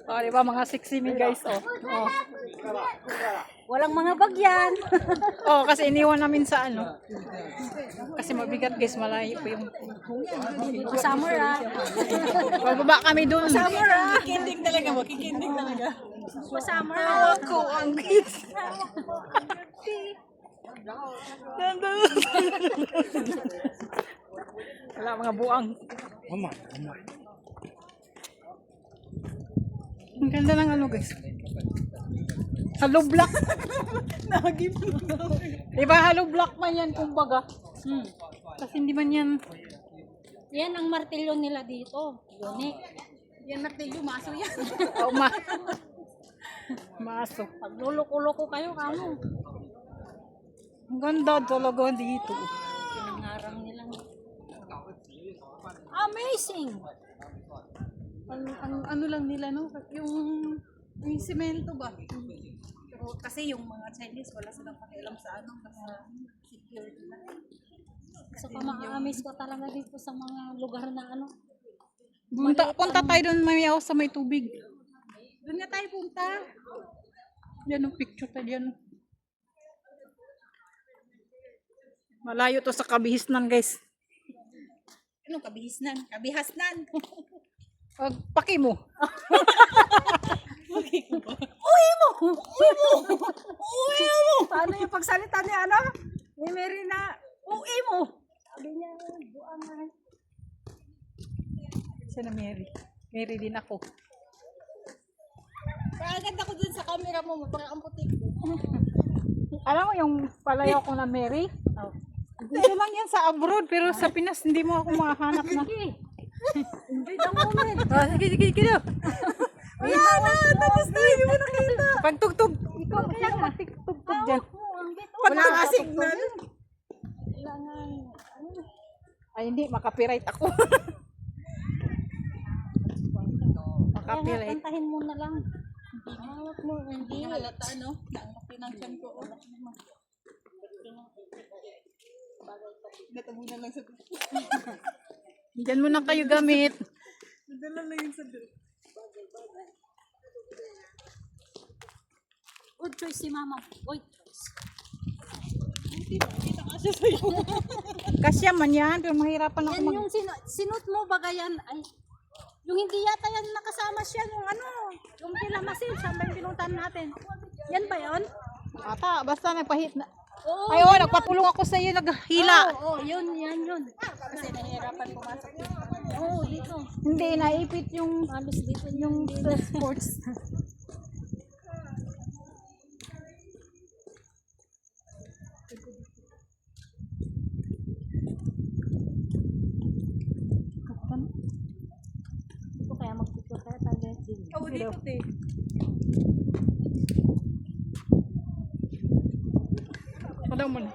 Oh, di ba mga sexy mi guys, oh. Oh. Walang mga bagyan. Oh, kasi iniwan namin sa ano. Kasi mabigat guys, malayo po yung Summer bababa kami doon. Summer Kikindig talaga, makikindig talaga. Summer Ako ang kids. Wala mga buang. Mama. Ang ganda ng ano guys. Hollow block. Nagip. Diba hollow block man yan kumbaga. Kasi hindi man yan. Yan ang martilyo nila dito. Unique. Yan martilyo, maso yan. Oh, maso. Pag luloko-loko kayo, kamo. Ang ganda talaga dito. Pinangarang nilang. Amazing! Ang ano lang nila no, yung semento ba? Pero kasi yung mga Chinese wala silang pakialam sa ano, sa security na. So, ma-amaze ko talaga dito sa mga lugar na ano. Punta tayo doon mamiyaw sa may tubig. Doon nga tayo punta. Yan ang picture tayo dyan. Malayo to sa Kabihisnan guys. Anong kabihasnan? Kabihasnan! Paki mo. Uwi mo! Paano yung pagsalita ni ano? Ni Mary na, uwi mo! Sabi niya, buangan. Siya na Mary. Mary din ako. Parang ako dun sa camera mo, parang ang puti. Alam mo yung palayaw ko na Mary? Oh. Dito lang yan sa abroad, pero sa Pinas hindi mo ako makahanap na. Hindi na moment. Oh, sige. Wala na, tapos na, hindi mo nakita. Pagtugtog. Ikaw kaya magtugtog dyan. Wala nga signal. Wala nga. Ay hindi, makapiright ako. Kaya Makapiright. kantahin mo na lang. Hawak mo, hindi. Halata ano, naangapin ang tiyan ko. Natabunan lang sa Diyan mo na kayo gamit. Nadala lang yun sa Good choice si mama. Good choice. Kita kasi sa'yo. Kasya man yan, pero mahirapan ako Yan yung sinut mo baga yan. Ay, yung hindi yata yan nakasama siya. Yung ano, yung Pilamasil. Saan ba yung pinuntahan natin? Yan ba yun? Ata, basta nagpahit na. Oo. Ay, nagpatulong ako sa iyo, naghila. Oo, yun. Kasi nahihirapan pumasok dito. Oo, dito. Hindi, naipit yung Halos dito yung sa sports. Dito kaya magpicture kaya tayo. Oo, dito, te. Padaw mo na.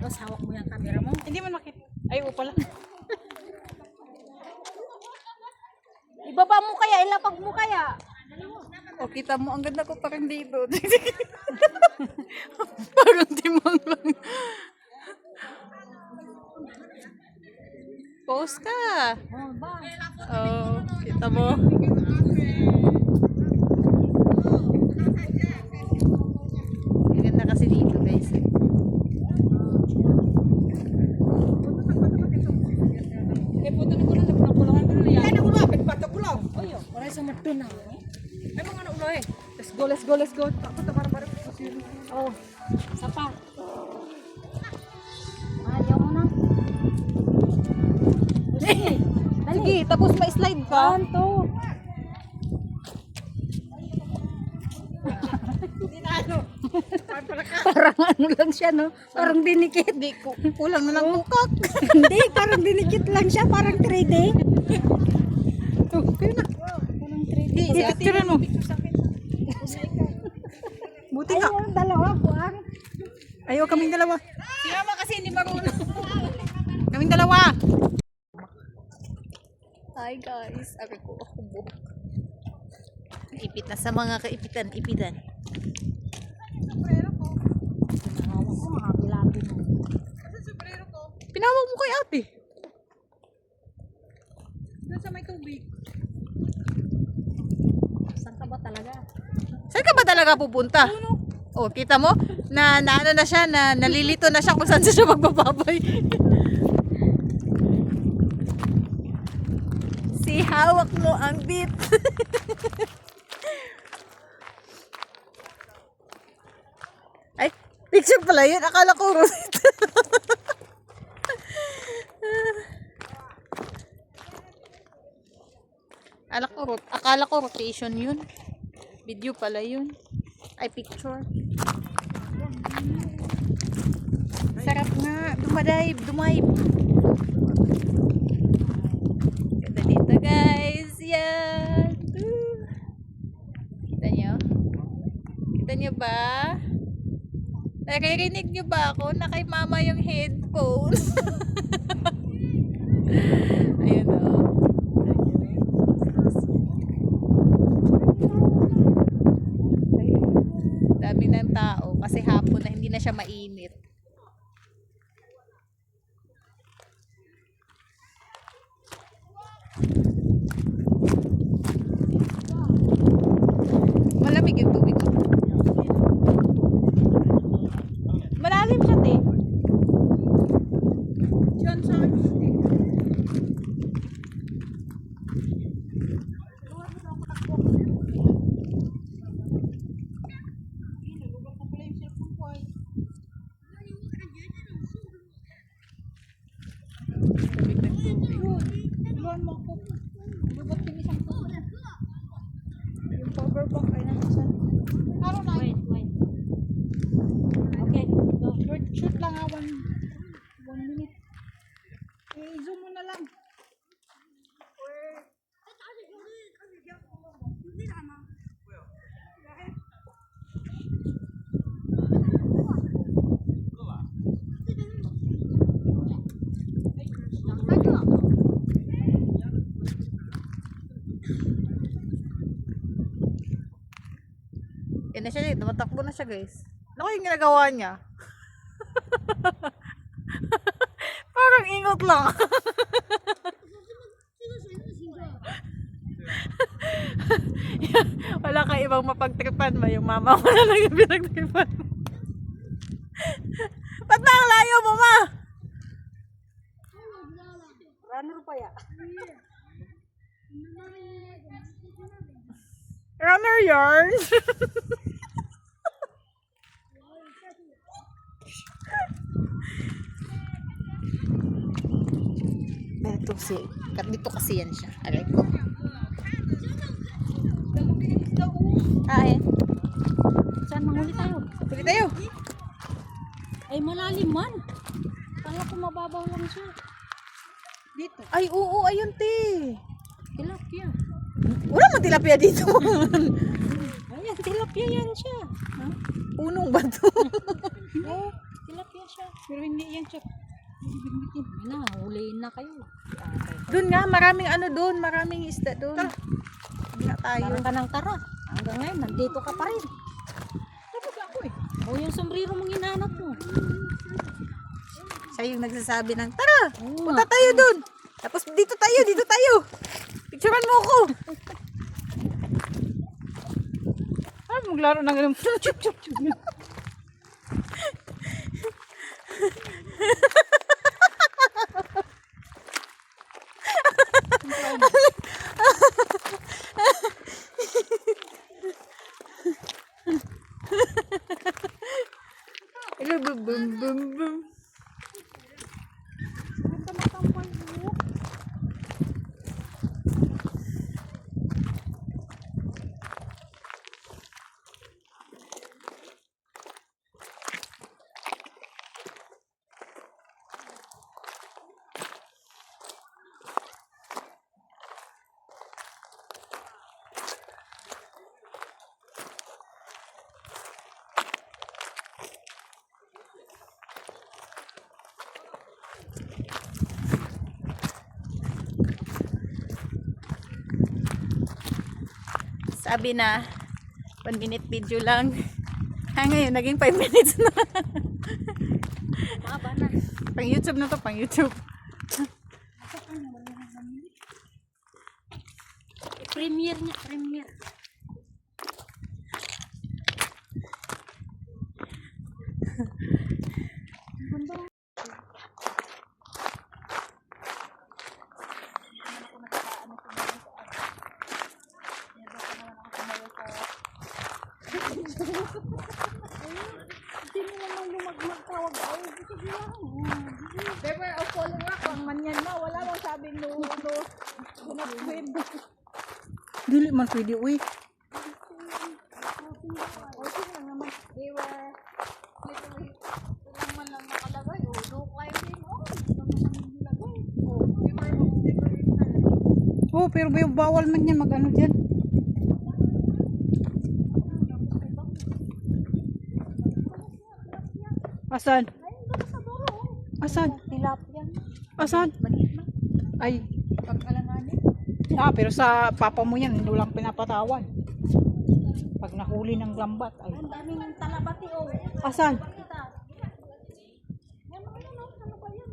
Tapos hawak mo yung camera mo. Hindi mo nakita. Ay, oo pala. Ibaba mo kaya, ilapag mo kaya. O, kita mo, ang ganda ko parang dito. Parang timang lang. Post ka. Oh, ba? Oh, kita mo. Ang ganda kasi dito, guys. Eh, punta na ko lang, napulang ko lang yan. Ay, nakulapit pa, takulaw. Oyo, wala sa mato na. Ay, mga naulo eh. Let's go. Ako, para. Oh, sapa. Ayaw mo na. Sige, dali. Sige, tapos ma-slide ka. Kanto. Parang ano lang siya, no? Parang dinikit. Hindi, kulang na lang bukak. Hindi, parang dinikit lang siya. Parang 3D. Okay na. Parang 3D. Picturean mo. Buti nga. Ayaw, dalawa, buang. Ayaw, kaming dalawa. Si mama kasi hindi marunong. Kaming dalawa. Hi guys, ako buhok. Ipit na sa mga kaipitan-ipitan. Hawak ko, makabilati mo. Tinawag mo kay ate. Doon sa may tubig. Saan ka ba talaga? Saan ka ba talaga pupunta? Oh, kita mo? Na ano na siya, na nalilito na siya kung saan siya magbababay. Si hawak mo ang bit. Ay, picture pala yun. Akala ko root. Akala ko rotation yun. Video pala yun. Ay, picture. Sarap nga. Dumayib. Ganda dito, guys. Yan. Kita nyo? Kita nyo ba? Naririnig nyo ba ako? Na kay mama yung headphone. Ayun o. Dami ng tao kasi hapon na hindi na siya mainit. Malamig yung tubig. Malalim siya, te. Diyan sa Tubig ng tubig. Luan mo ako. Babat yung isang po. Yung power bank ay nasa saan. Araw na. Wait. Okay. Go. Shoot lang ha. 1 minute. I-zoom mo na lang. Yan na siya, tumatakbo na siya, guys. Ano yung ginagawa niya? Parang ingot lang. Wala ka ibang mapagtripan ba? Yung mama mo na lang yung pinagtripan mo. Ba't ba ang layo mo, ma? Runner pa ya. Runner yarn. Dito kasi yan siya. Aray ko. Eh. Saan manghuli tayo? Tuloy tayo. Ay malalim man. Kala ko mababaw lang siya. Dito. Ay, oo, ayun, te. Tilapia. Wala mo tilapia dito. Ayan, tilapia yan siya. Ha? Punong ba to? Oo, tilapia siya. Pero hindi yan siya. Bigbitin. Na, huliin na kayo. Doon nga, maraming ano doon, maraming isda doon. Hindi na tayo. Tara ka ng tara. Hanggang ngayon, nandito ka pa rin. Tapos ako eh. O yung sombrero mong hinahanap mo. Siya yung nagsasabi ng, tara, Oo punta nga. tayo doon. Tapos dito tayo. Picturean mo ako. Maglaro ng ganun. Chup. Bum. Sabi na 1 minute video lang. Ngayon naging 5 minutes na. Mahaba na. Pang YouTube na to, pang YouTube. Premiere niya, premiere. Never a falling rock lang man yan na. Wala mong sabing no. Dili man pwede, uy. Okay lang naman. They were literally ilang man lang nakalagay. Oh, no climbing. Oh, nilagay. Oh, they were Oh, pero bawal man yan mag-ano dyan. Asan? Asan? tilapia. Asan? Ay. Pag-alanganin. Pero sa papa mo yan, hindi lang pinapatawan. Pag nahuli ng lambat, ay. Ang daming talabati. Oh. Asan? Kita. Yan mga yan. Oh. Ano ba yan?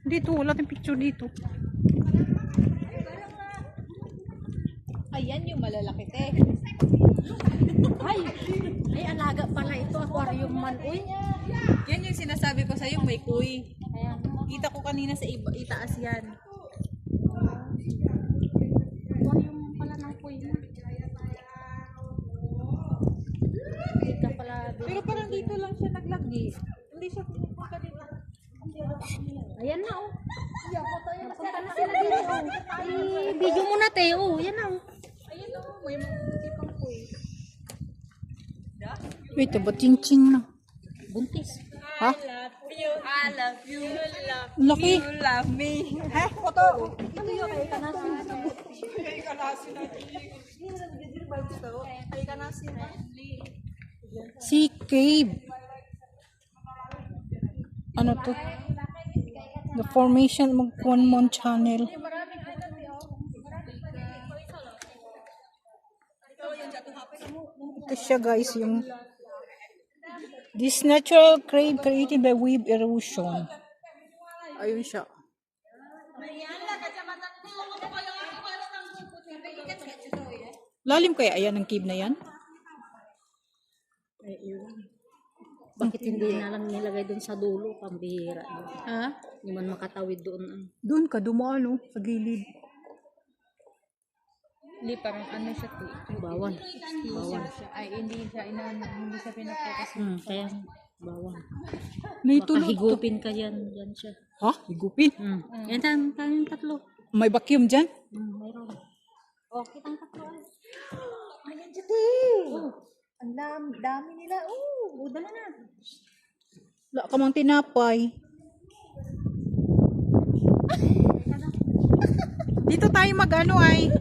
Dito, wala tayong picture dito. Ayan yung malalaki, te. Ay, ay alaga pala ito. Aquarium man. Uy. Yan yung sinasabi ko sa'yo, may kuy. Ayan. Kita ko kanina sa itaas yan. Aquarium pala ng kuy na. Hindi ka pala. Pero parang dito lang siya naglagi. Hindi siya pupunta dito. Ayan na, oh. Napunta na sila dito, oh. I-video mo na, te. Oh, yan na, oh. Ayun o, may mga pang kuy. Wait, ba ching-ching na? Buntis. Ha? I love you, love Laki. you, love me. Ha? Koto. Ito yung kay kanasin. Ay ka na sila. Sea cave. Ano to? The formation mag Mon channel. Ito siya guys, yung this natural cave created by wave erosion. Ayun siya. Lalim kaya ayan ang cave na yan? Bakit hindi na lang nilagay doon sa dulo? Pambihira. Ha? Hindi man makatawid doon. Doon ka dumalo sa gilid. Hindi, parang ano siya, te. Bawal. Bawal. Ay, hindi siya hindi siya pinapokus. Kaya bawal. May Baka tulog to. higupin ka yan. Yan siya. Ha? Higupin? Yan tayong tatlo. May vacuum dyan? Mayroon. Oh, kitang tatlo. Ayan siya, te. Ang dami nila. Oo, dala na. Wala ka mang tinapay. Dito tayo mag-ano ay.